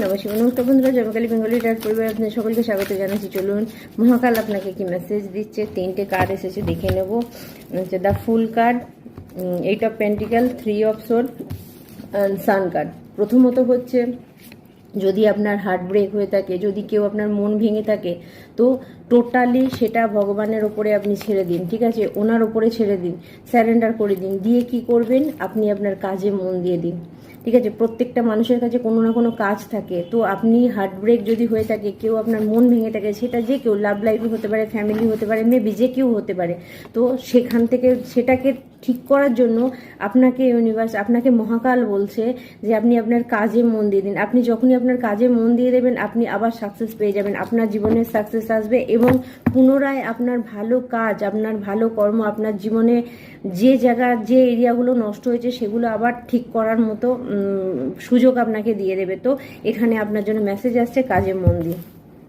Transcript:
নমস্কার বন্ধুরা, Joykali Bengali dark পরিবার আপনাদের সকলকে স্বাগত জানাচ্ছি। চলুন মহাকাল আপনাকে কি মেসেজ দিচ্ছে। 3টে কার্ড এসেছে, দেখে নেব। হচ্ছে the fool card, 8 of pentacle, 3 of sword and sun card. প্রথমত হচ্ছে, যদি আপনার হার্ট ব্রেক হয়ে থাকে, যদি কেউ আপনার মন ভেঙে থাকে, তো টোটালি সেটা ভগবানের ওপরে আপনি ছেড়ে দিন, ঠিক আছে? ওনার ওপরে ছেড়ে দিন, স্যারেন্ডার করে দিন। দিয়ে কি করবেন, আপনি আপনার কাজে মন দিয়ে দিন, ঠিক আছে? প্রত্যেকটা মানুষের কাছে কোনো না কোনো কাজ থাকে। তো আপনি হার্ট ব্রেক যদি হয়ে থাকে, কেউ আপনার মন ভেঙে থাকে, সেটা যে কেউ, লাভ লাইফে হতে পারে, ফ্যামিলি হতে পারে, মেবি যে কেউ হতে পারে। তো সেখান থেকে সেটাকে ঠিক করার জন্য আপনাকে ইউনিভার্স, আপনাকে মহাকাল বলছে যে আপনি আপনার কাজে মন দিয়ে দিন। আপনি যখনই আপনার কাজে মন দিয়ে দেবেন, আপনি আবার সাকসেস পেয়ে যাবেন, আপনার জীবনে সাকসেস আসবে এবং পুনরায় আপনার ভালো কাজ, আপনার ভালো কর্ম, আপনার জীবনে যে জায়গা, যে এরিয়াগুলো নষ্ট হয়েছে সেগুলো আবার ঠিক করার মতো সুযোগ আপনাকে দিয়ে দেবে। তো এখানে আপনার জন্য মেসেজ আসছে, কাজে মন দিন।